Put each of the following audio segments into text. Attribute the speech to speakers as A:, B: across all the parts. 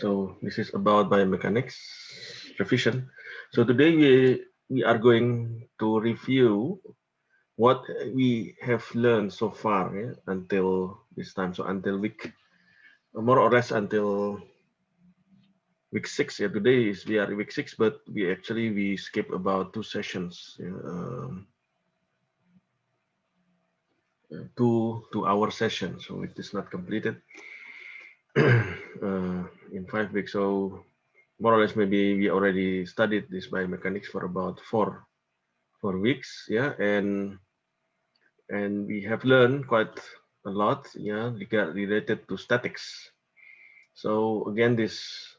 A: So this is about biomechanics revision. So today we are going to review what we have learned so far, yeah, until this time. So until week, more or less until week six. Yeah, today is we are week six, but we skip about two sessions. Yeah, 2 hour session. So it is not completed in 5 weeks. So more or less maybe we already studied this biomechanics for about four weeks, yeah, and we have learned quite a lot, yeah, related to statics. So again, this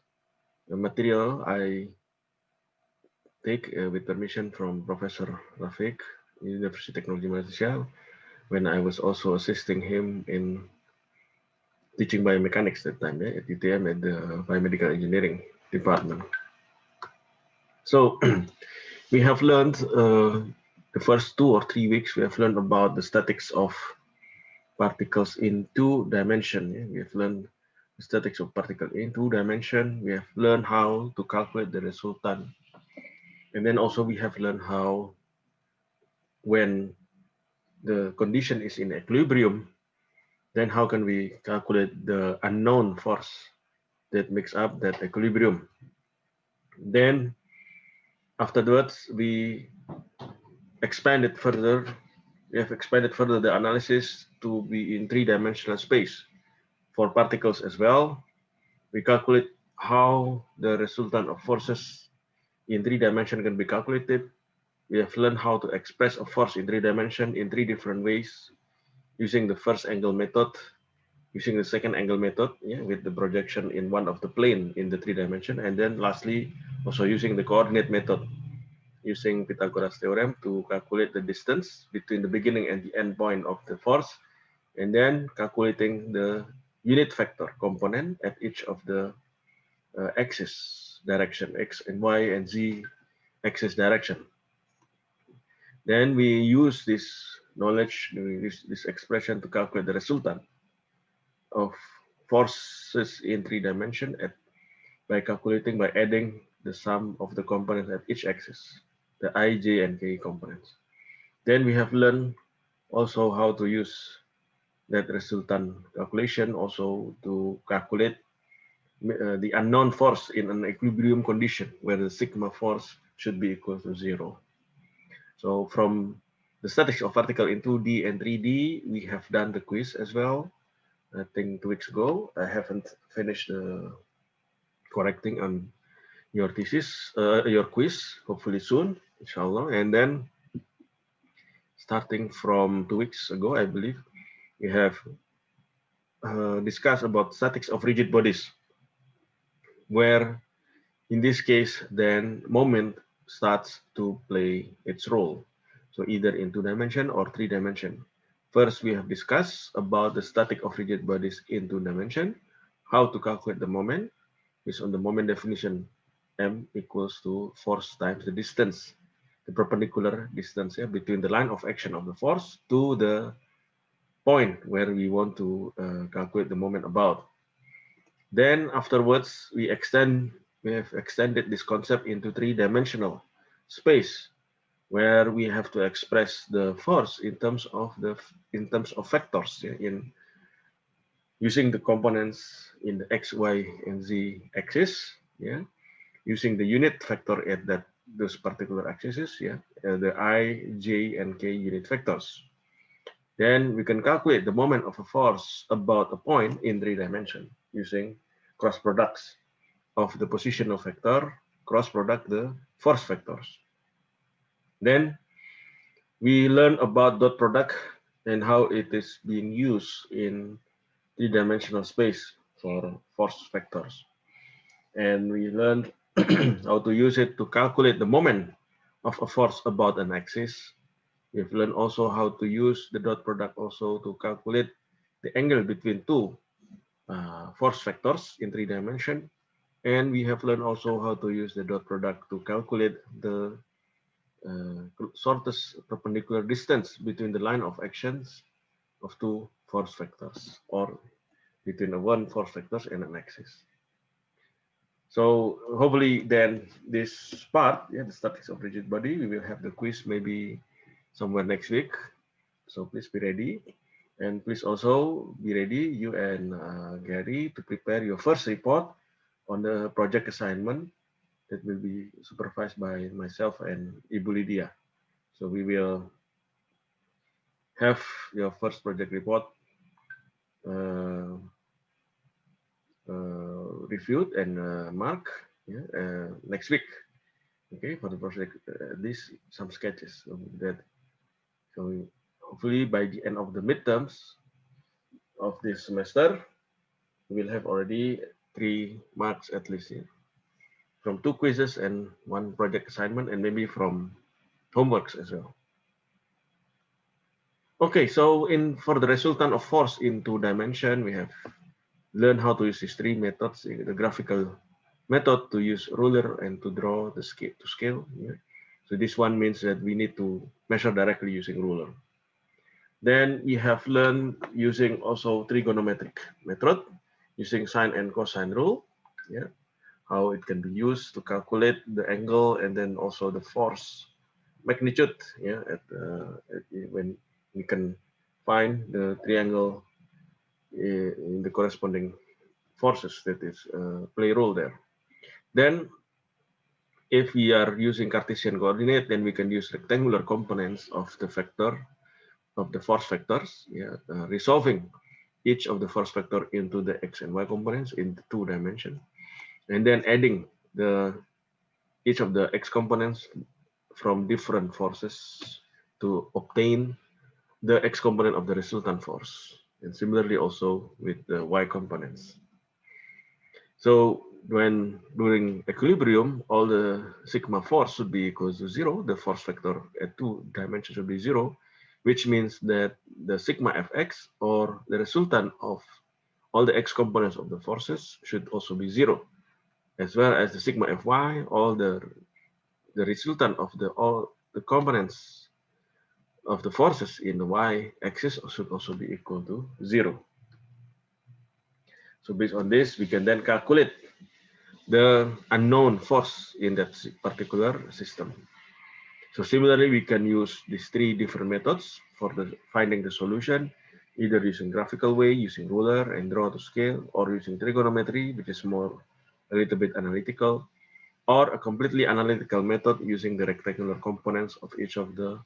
A: material I take with permission from Professor Rafiq, University Technology Malaysia, when I was also assisting him in teaching biomechanics that time, yeah, at UTM at the biomedical engineering department. So we have learned the first 2 or 3 weeks. We have learned about the statics of particles in two dimension. Yeah? We have learned the statics of particle in two dimension. We have learned how to calculate the resultant, and then also we have learned how when the condition is in equilibrium, then how can we calculate the unknown force that makes up that equilibrium. Then afterwards we expanded further. We have expanded further the analysis to be in three-dimensional space for particles as well. We calculate how the resultant of forces in three dimension can be calculated. We have learned how to express a force in three dimension in three different ways using the first angle method, using the second angle method, yeah, with the projection in one of the plane in the three dimension, and then lastly also using the coordinate method using Pythagoras theorem to calculate the distance between the beginning and the end point of the force, and then calculating the unit vector component at each of the axis direction, x and y and z axis direction. Then we use this knowledge, this expression to calculate the resultant of forces in three dimension by calculating by adding the sum of the components at each axis, the I, j, and k components. Then we have learned also how to use that resultant calculation also to calculate the unknown force in an equilibrium condition where the sigma force should be equal to 0. So from the statics of particle in 2D and 3D, we have done the quiz as well. I think 2 weeks ago. I haven't finished the correcting on your thesis, your quiz, hopefully soon, inshallah. And then starting from 2 weeks ago, I believe, we have discussed about statics of rigid bodies, where in this case, then moment starts to play its role. So either in two dimension or three dimension. First, we have discussed about the static of rigid bodies in two dimension, how to calculate the moment based on the moment definition. M equals to force times the distance, the perpendicular distance, yeah, between the line of action of the force to the point where we want to calculate the moment about. Then afterwards, we have extended this concept into three-dimensional space, where we have to express the force in terms of vectors, yeah, in using the components in the x, y, and z axis, yeah, using the unit vector at those particular axes, yeah, the I, j, and k unit vectors. Then we can calculate the moment of a force about a point in three dimension using cross products of the positional vector cross product the force vectors. Then we learn about dot product and how it is being used in three-dimensional space for force vectors. And we learned how to use it to calculate the moment of a force about an axis. We've learned also how to use the dot product also to calculate the angle between two force vectors in three dimension. And we have learned also how to use the dot product to calculate the shortest perpendicular distance between the line of actions of two force vectors or between one force vectors and an axis. So hopefully then this part, yeah, the statics of rigid body, we will have the quiz maybe somewhere next week. So please be ready. And please also be ready, you and Gary, to prepare your first report on the project assignment that will be supervised by myself and Ibu Lydia. So we will have your first project report uh, reviewed and marked, yeah, next week. Okay, for the project, these some sketches that, so hopefully by the end of the midterms of this semester, we will have already 3 marks at least, yeah, from 2 quizzes and 1 project assignment, and maybe from homeworks as well. Okay, so for the resultant of force in 2 dimension, we have learned how to use these 3 methods: the graphical method to use ruler and to draw the scale to scale. Yeah. So this one means that we need to measure directly using ruler. Then we have learned using also trigonometric method using sine and cosine rule. Yeah, how it can be used to calculate the angle and then also the force magnitude. Yeah, when we can find the triangle in the corresponding forces that is play role there. Then if we are using Cartesian coordinate, then we can use rectangular components of the vector of the force vectors, yeah, resolving each of the force vector into the x and y components in 2 dimension, and then adding the each of the x components from different forces to obtain the x component of the resultant force, and similarly also with the y components. So when during equilibrium, all the sigma force should be equal to 0. The force vector at 2 dimensions should be 0, which means that the sigma fx, or the resultant of all the x components of the forces, should also be 0, as well as the sigma fy, all the resultant of all the components of the forces in the y-axis should also be equal to 0. So based on this, we can then calculate the unknown force in that particular system. So similarly, we can use these 3 different methods for finding the solution, either using graphical way, using ruler and draw to scale, or using trigonometry, which is more a little bit analytical, or a completely analytical method using the rectangular components of each of the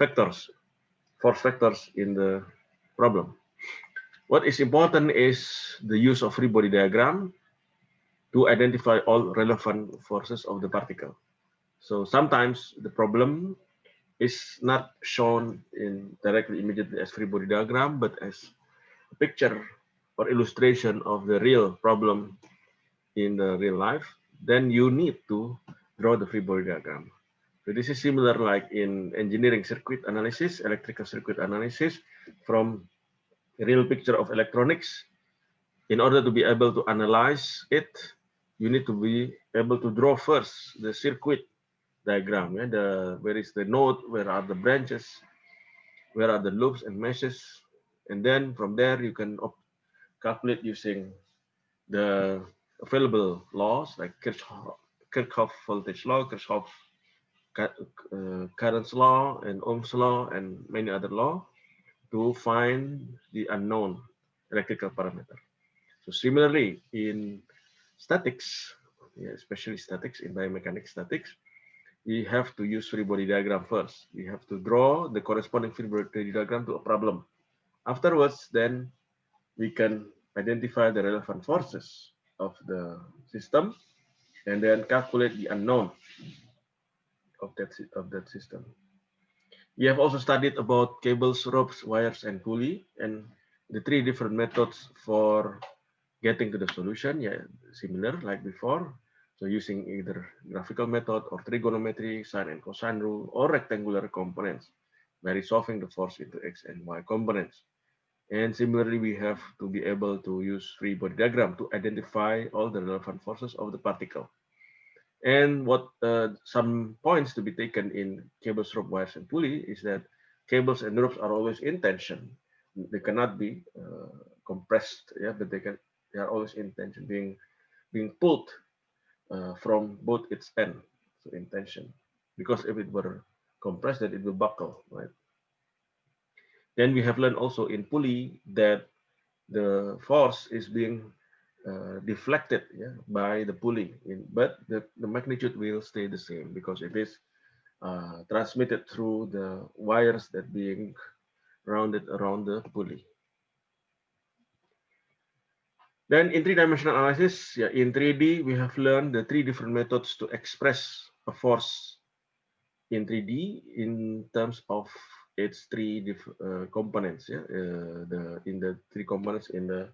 A: vectors, force vectors in the problem. What is important is the use of free body diagram to identify all relevant forces of the particle. So sometimes the problem is not shown in directly immediately as free body diagram, but as a picture or illustration of the real problem in the real life. Then you need to draw the free body diagram. So this is similar like in engineering circuit analysis, electrical circuit analysis, from a real picture of electronics. In order to be able to analyze it, you need to be able to draw first the circuit diagram. Yeah? Where is the node, where are the branches, where are the loops and meshes, and then from there you can calculate using the available laws like Kirchhoff voltage law, Kirchhoff currents law, and Ohm's law, and many other law to find the unknown electrical parameter. So similarly in statics, yeah, especially statics, in biomechanics statics, we have to use free body diagram first. We have to draw the corresponding free body diagram to a problem. Afterwards, then we can identify the relevant forces of the system and then calculate the unknown of that system. We have also studied about cables, ropes, wires, and pulley, and the 3 different methods for getting to the solution. Yeah, similar like before. So using either graphical method or trigonometry, sine and cosine rule, or rectangular components by resolving the force into x and y components. And similarly, we have to be able to use free body diagram to identify all the relevant forces of the particle. And what some points to be taken in cables, rope, wires, and pulley is that cables and ropes are always in tension. They cannot be compressed, yeah, but they are always in tension, being pulled from both its end, so in tension. Because if it were compressed, then it will buckle, right? Then we have learned also in pulley that the force is being deflected, yeah, by the pulley, but the magnitude will stay the same because it is transmitted through the wires that being rounded around the pulley. Then in three-dimensional analysis, yeah, in 3D, we have learned the three different methods to express a force in 3D in terms of its three components. Yeah, in the three components in the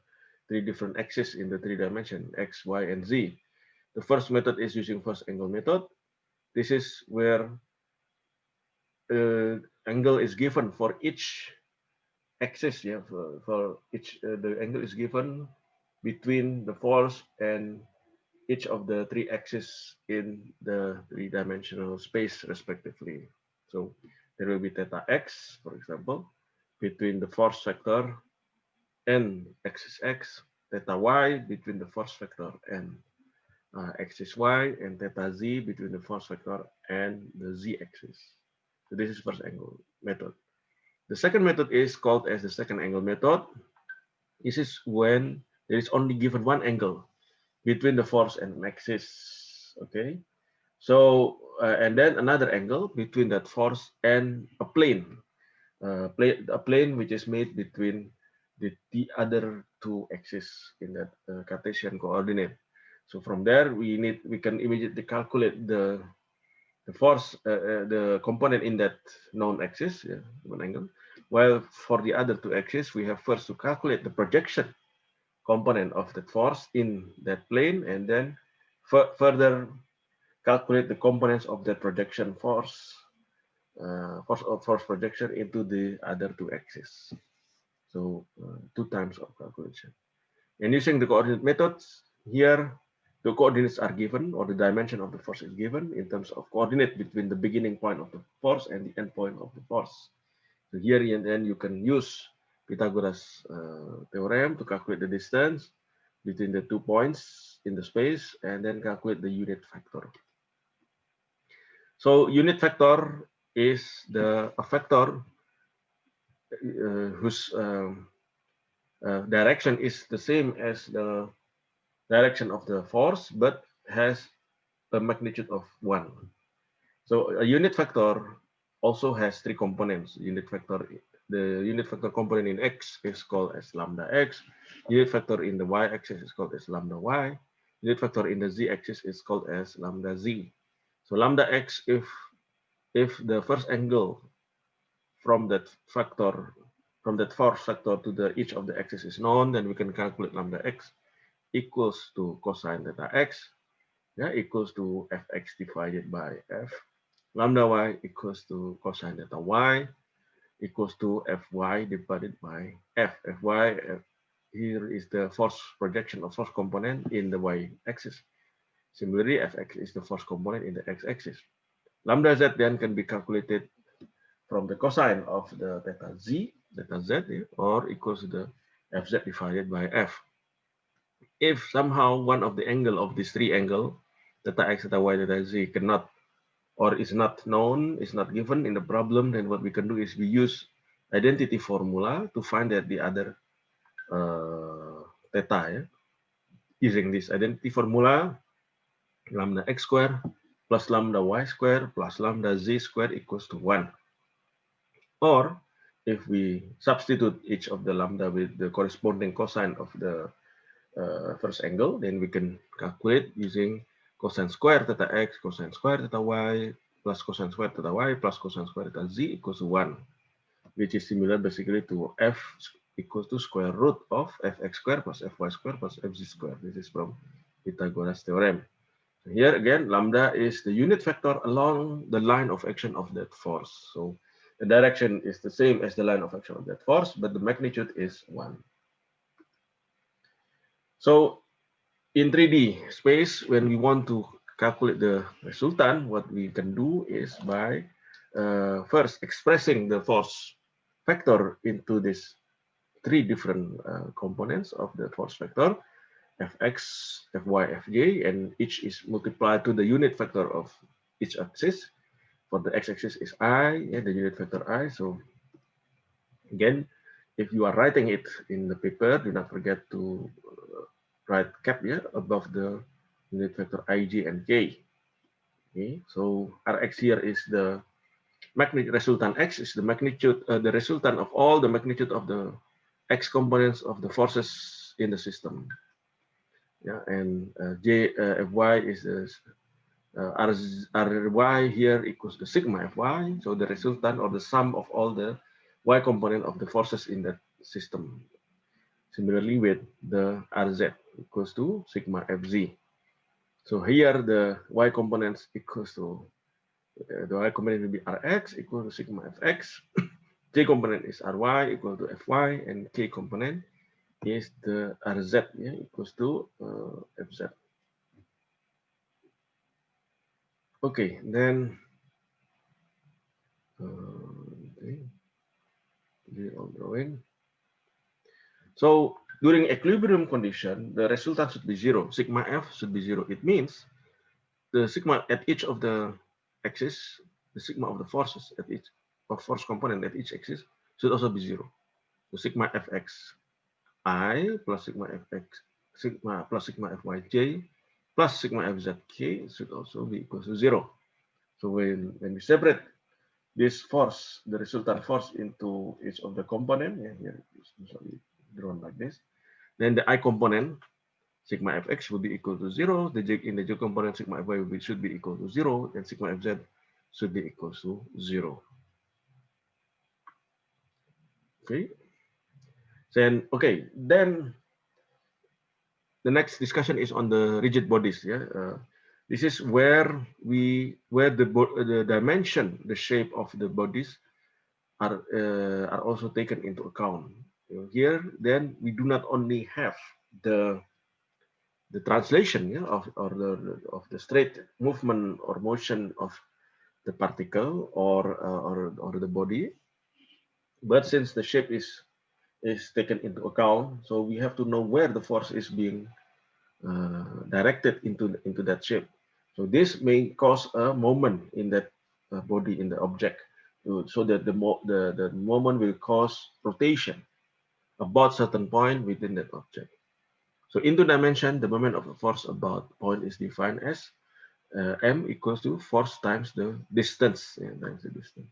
A: three different axes in the three dimension, X, Y, and Z. The first method is using first angle method. This is where angle is given for each axis. Yeah, for each the angle is given between the force and each of the three axes in the three-dimensional space respectively. So there will be theta x, for example, between the force vector and axis x, theta y between the force vector and axis y, and theta z between the force vector and the z-axis. So this is first angle method. The second method is called as the second angle method. This is when there is only given one angle between the force and an axis. Okay, so and then another angle between that force and a plane, a plane which is made between the other two axes in that Cartesian coordinate. So from there we can immediately calculate the force, the component in that known axis, yeah, one angle. While for the other two axes, we have first to calculate the projection component of the force in that plane, and then further calculate the components of that projection force, force projection into the other two axes. So two times of calculation. And using the coordinate methods, here the coordinates are given, or the dimension of the force is given in terms of coordinate between the beginning point of the force and the end point of the force. So here and then you can use Pythagoras theorem to calculate the distance between the 2 points in the space and then calculate the unit vector. So unit vector is a vector whose direction is the same as the direction of the force, but has a magnitude of 1. So a unit vector also has three components. The unit vector component in x is called as lambda x. Unit vector in the y-axis is called as lambda y. Unit vector in the z-axis is called as lambda z. So lambda x, if the first angle from that factor, from that force factor to each of the axes is known, then we can calculate lambda x equals to cosine theta x, yeah, equals to fx divided by f. Lambda y equals to cosine theta y equals to fy divided by f. Fy here is the force projection of force component in the y-axis. Similarly, fx is the force component in the x-axis. Lambda z then can be calculated from the cosine of the theta z, yeah, or equals to the fz divided by f. If somehow one of the angle of these three angle, theta x, theta y, theta z, cannot or is not known, is not given in the problem, then what we can do is we use identity formula to find that the other theta. Yeah? Using this identity formula, lambda x square plus lambda y square plus lambda z square equals to 1. Or if we substitute each of the lambda with the corresponding cosine of the first angle, then we can calculate using cosine square theta x, cosine square theta y, plus cosine square theta y, plus cosine square theta z equals to 1, which is similar basically to f equals to square root of fx square plus fy square plus fz square. This is from Pythagoras theorem. Here again, lambda is the unit vector along the line of action of that force. So the direction is the same as the line of action of that force, but the magnitude is 1. So in 3D space, when we want to calculate the resultant, what we can do is by first expressing the force vector into these three different components of the force vector. fx, fy, fj, and each is multiplied to the unit vector of each axis. For the x-axis is I, yeah, the unit vector I. So again, if you are writing it in the paper, do not forget to write cap here above the unit vector ij and k. Okay, so Rx here is the magnitude resultant x is the magnitude, the resultant of all the magnitude of the x components of the forces in the system. Yeah, and Fy is the Ry here equals the sigma Fy, so the resultant or the sum of all the y component of the forces in that system. Similarly with the Rz equals to sigma Fz. So here the y components equals to the y component will be Rx equal to sigma Fx. J component is Ry equal to Fy, and K component is the Rz, yeah, equals to Fz. Okay, then okay, the all drawing. So during equilibrium condition, the resultant should be zero. Sigma F should be zero. It means the sigma at each of the axis, the sigma of the forces at each of force component at each axis should also be zero. So sigma Fx I plus sigma Fx sigma plus sigma Fyj plus sigma Fzk should also be equal to zero. So when we separate this force, the resultant force into each of the component, yeah, here it's usually drawn like this, then the I component sigma Fx will be equal to zero. The J in the J component sigma Fy should be equal to zero, and sigma Fz should be equal to zero. Okay. Then the next discussion is on the rigid bodies. Yeah, this is where the dimension, the shape of the bodies are also taken into account. Here, then we do not only have the translation, yeah, of the straight movement or motion of the particle or the body, but since the shape is taken into account, so we have to know where the force is being directed into that shape. So this may cause a moment in that body in the object, so that the moment will cause rotation about certain point within that object. So in two dimension, the moment of the force about point is defined as m equals to force times the distance, yeah, times the distance.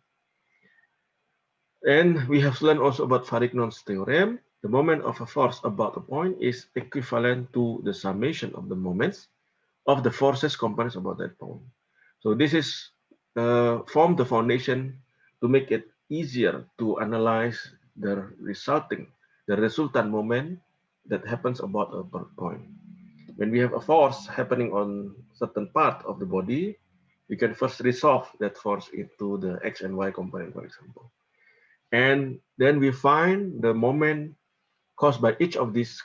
A: And we have learned also about Varignon's theorem. The moment of a force about a point is equivalent to the summation of the moments of the forces components about that point. So this is form the foundation to make it easier to analyze the resultant moment that happens about a point. When we have a force happening on certain part of the body, we can first resolve that force into the x and y component, for example. And then we find the moment caused by each of these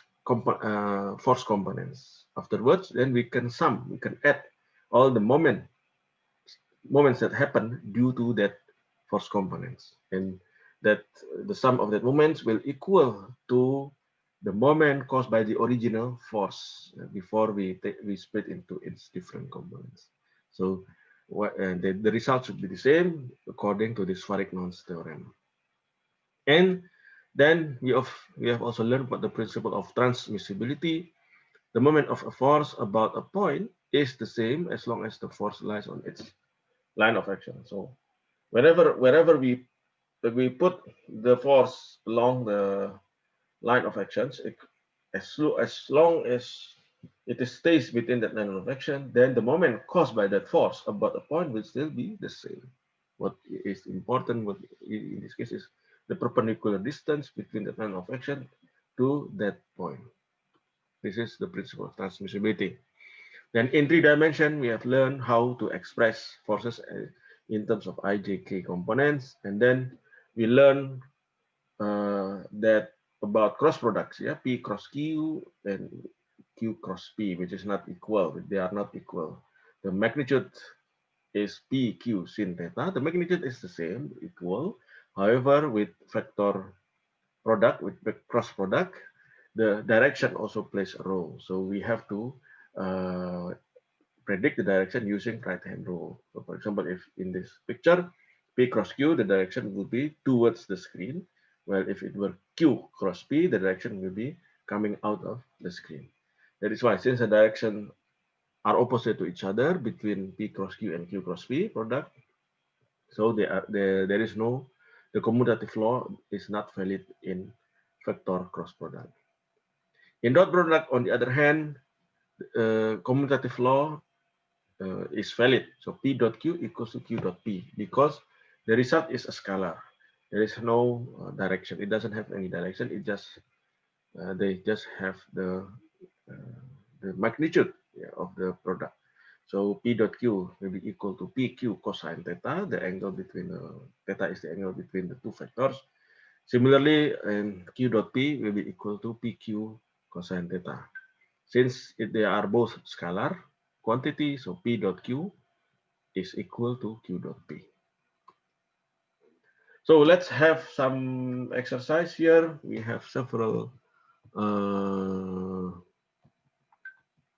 A: force components. Afterwards, then we can add all the moments that happen due to that force components, and that the sum of that moments will equal to the moment caused by the original force before we split into its different components. So the result should be the same according to this Varignon's theorem. And then we have also learned about the principle of transmissibility. The moment of a force about a point is the same as long as the force lies on its line of action. So wherever we put the force along the line of actions, as long as it stays within that line of action, then the moment caused by that force about a point will still be the same. What is important in this case is the perpendicular distance between the line of action to that point. This is the principle of transmissibility. Then in 3 dimension, we have learned how to express forces in terms of IJK components. And then we learn that about cross products, yeah, P cross Q and Q cross P, which is not equal. They are not equal. The magnitude is P Q sin theta. The magnitude is the same, equal. However, with vector product, with cross product, the direction also plays a role. So we have to predict the direction using right-hand rule. So for example, if in this picture, P cross Q, the direction will be towards the screen. Well, if it were Q cross P, the direction will be coming out of the screen. That is why, since the direction are opposite to each other between P cross Q and Q cross P product, so there is no, the commutative law is not valid in vector cross product. In dot product, on the other hand, commutative law is valid. So P dot Q equals to Q dot P because the result is a scalar. There is no direction. It doesn't have any direction. It just they just have the magnitude, yeah, of the product. So P dot Q will be equal to PQ cosine theta. The angle between theta is the angle between the two vectors. Similarly, Q dot P will be equal to PQ cosine theta. Since they are both scalar quantity, so P dot Q is equal to Q dot P. So let's have some exercise here. We have several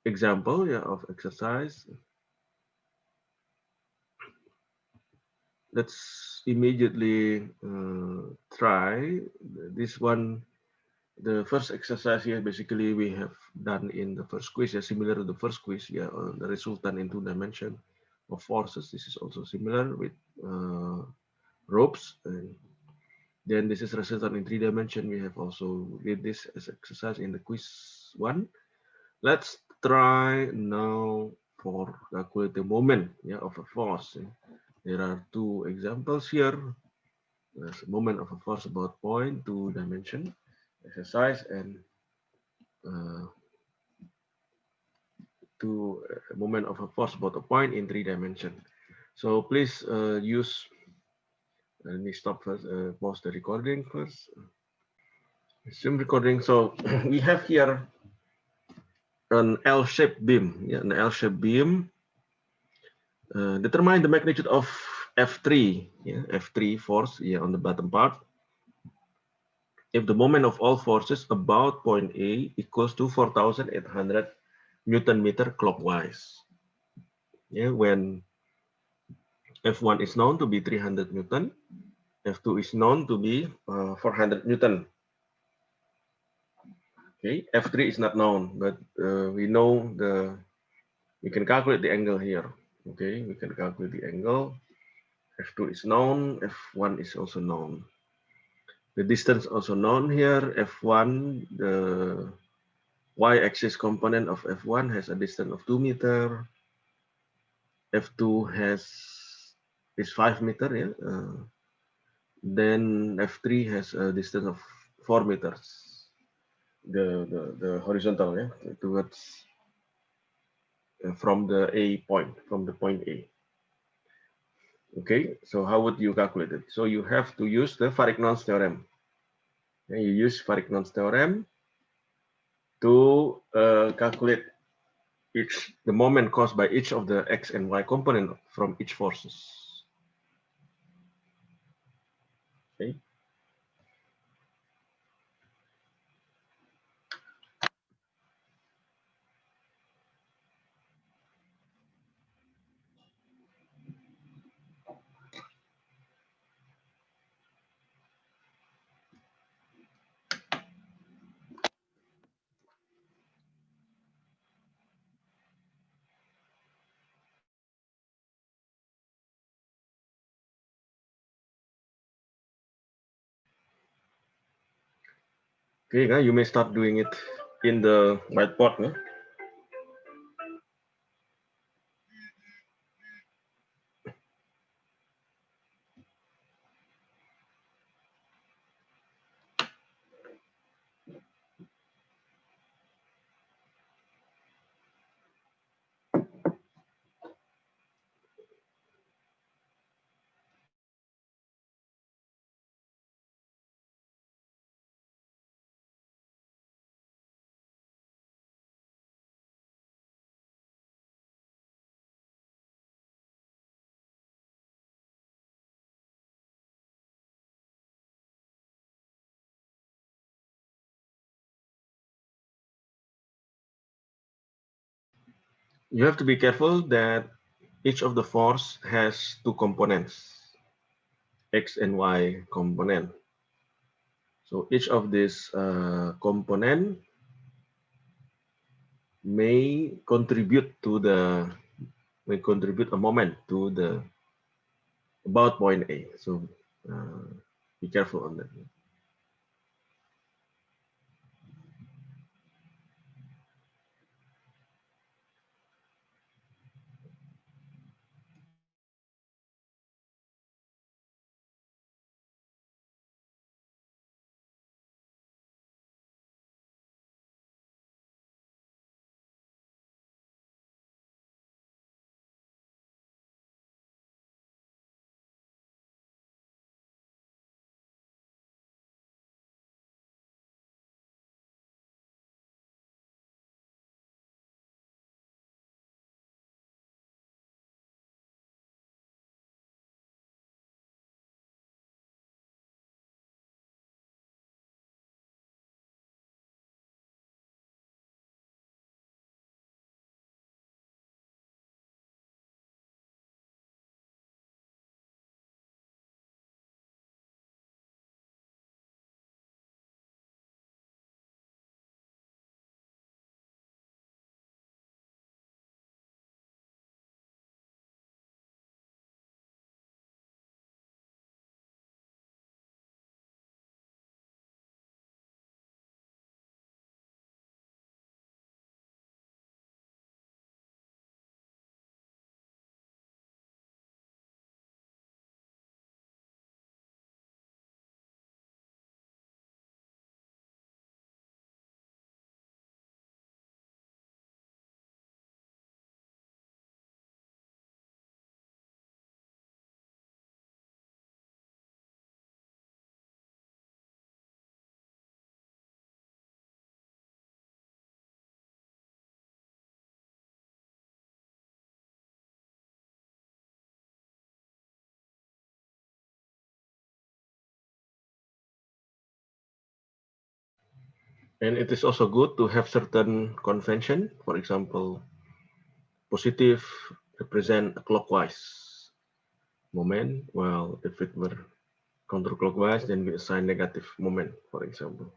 A: example, yeah, of exercise. Let's immediately try this one. The first exercise here, basically we have done in the first quiz, yeah, similar to the first quiz, yeah, on the resultant in 2 dimension of forces. This is also similar with ropes. And then this is resultant in 3 dimension. We have also did this as exercise in the quiz 1. Let's try now for calculate the moment, yeah, of a force. There are 2 examples here. There's a moment of a force about point 2 dimension exercise, and to a moment of a force about a point in 3 dimension. So please use. Let me stop first. Pause the recording first. Resume recording. So we have here an L-shaped beam. Yeah, an L-shaped beam. Determine the magnitude of F3. Yeah, F3 force. Yeah, on the bottom part. If the moment of all forces about point A equals to 4,800 Newton meter clockwise. Yeah, when F1 is known to be 300 Newton, F2 is known to be 400 Newton. Okay, F3 is not known, but we know we can calculate the angle here. Okay, we can calculate the angle. F2 is known, F1 is also known. The distance also known here. F1, the y-axis component of F1 has a distance of 2 meter. F2 is 5 meter. Yeah. Then F3 has a distance of 4 meters. The horizontal, yeah, towards from the A point, from the point A. Okay, so how would you calculate it? So you have to use the Varignon theorem. And you use Varignon theorem to calculate the moment caused by each of the x and y component from each forces. Okay. Okay, now you may start doing it in the whiteboard. No? You have to be careful that each of the force has two components, X and Y component. So each of these component may contribute to the may contribute a moment to the about point A. So uh, be careful on that. And it is also good to have certain convention. For example, positive represent a clockwise moment, while if it were counterclockwise, then we assign negative moment, for example.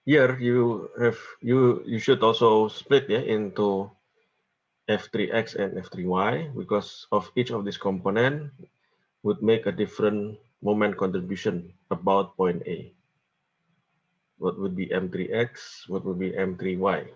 A: here you should also split into F3x and F3y, because of each of these component would make a different moment contribution about point A. What would be M3x? What would be M3y?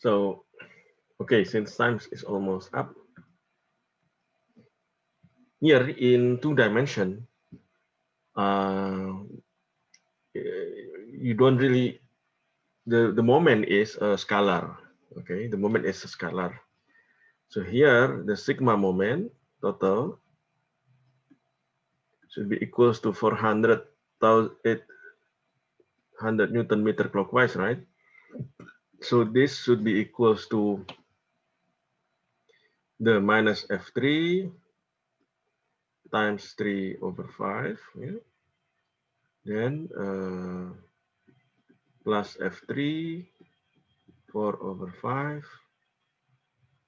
A: So, okay, since time is almost up, here in 2 dimension, you don't really, the moment is a scalar. Okay, the moment is a scalar. So here the sigma moment total should be equals to 800 Newton meter clockwise, right? So this should be equals to the minus F3 times 3/5, yeah. Then plus F3 4/5,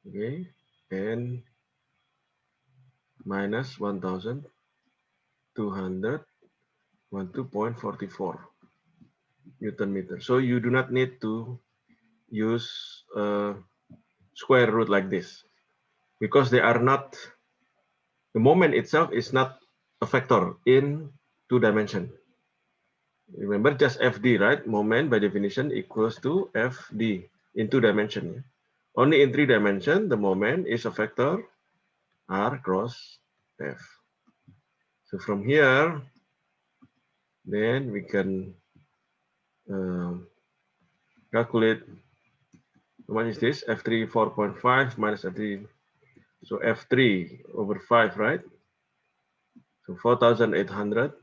A: okay, and minus 1,200 12.44 Newton meter. So you do not need to use square root like this, because they are not, the moment itself is not a factor in 2 dimension. Remember just FD, right? Moment by definition equals to FD in 2 dimension. Only in 3 dimension, the moment is a factor R cross F. So from here, then we can calculate, what is this? F3 4.5 minus F3. So F3/5, right? So 4,800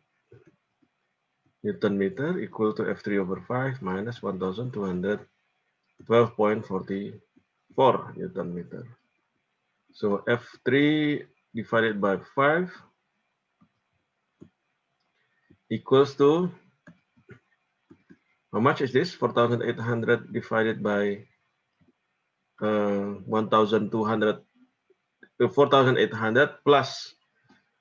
A: Newton meter equal to F3/5 minus 1,212.44 Newton meter. So F3 divided by 5 equals to, how much is this? 4,800 divided by 1,200, 4,800 plus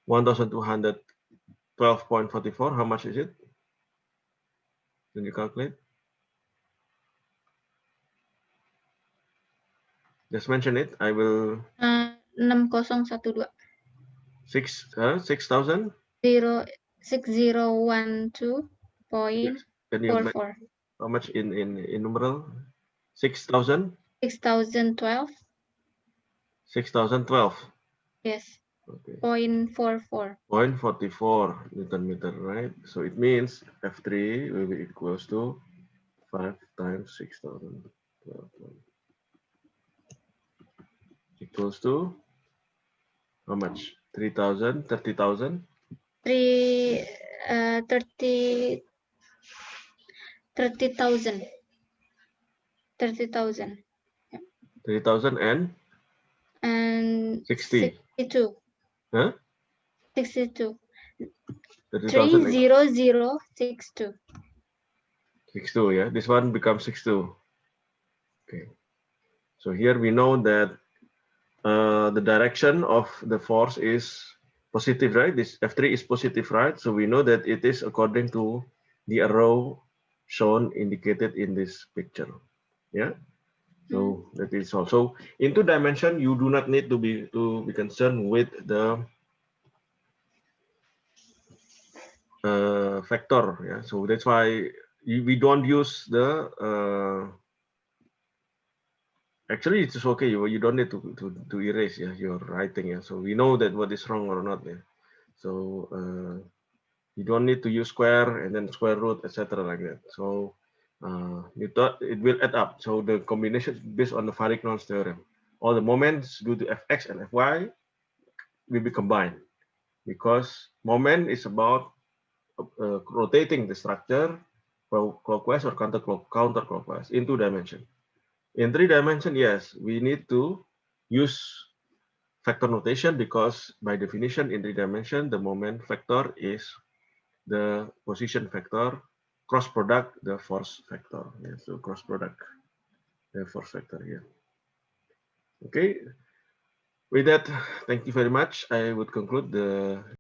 A: 1,212.44. How much is it? Can you calculate? Just mention it. I will.
B: 6012.
A: 6,000.
B: 6012.44.
A: How much in numeral? 6,000.
B: 6012.
A: 6,012.
B: Yes.
A: Okay.
B: 0.44.
A: 0.44 Newton meter, right? So it means F3 will be equals to 5 times 6,012 equals to how much? 3,000, 30,000.
B: 30,000. 30,000.
A: 3,000
B: And
A: 60.
B: 62.
A: Huh?
B: 62.
A: 30,000.
B: 30062.
A: 62, yeah. This one becomes 62. Okay. So here we know that the direction of the force is positive, right? This F3 is positive, right? So we know that it is according to the arrow shown indicated in this picture. Yeah. So that is also in 2 dimension. You do not need to be concerned with the vector. Yeah. So that's why we don't use the actually it's okay. You don't need to erase your writing. Yeah. So we know that what is wrong or not. Yeah. So you don't need to use square and then square root, etc. like that. So you thought it will add up. So the combination based on the Varigno's theorem. All the moments due to Fx and Fy will be combined because moment is about rotating the structure clockwise or counterclockwise in 2 dimension. In 3 dimension, yes, we need to use vector notation because by definition in 3 dimension, the moment vector is the position vector cross product the force vector. Yeah, so cross product the force vector here. Okay. With that, thank you very much. I would conclude the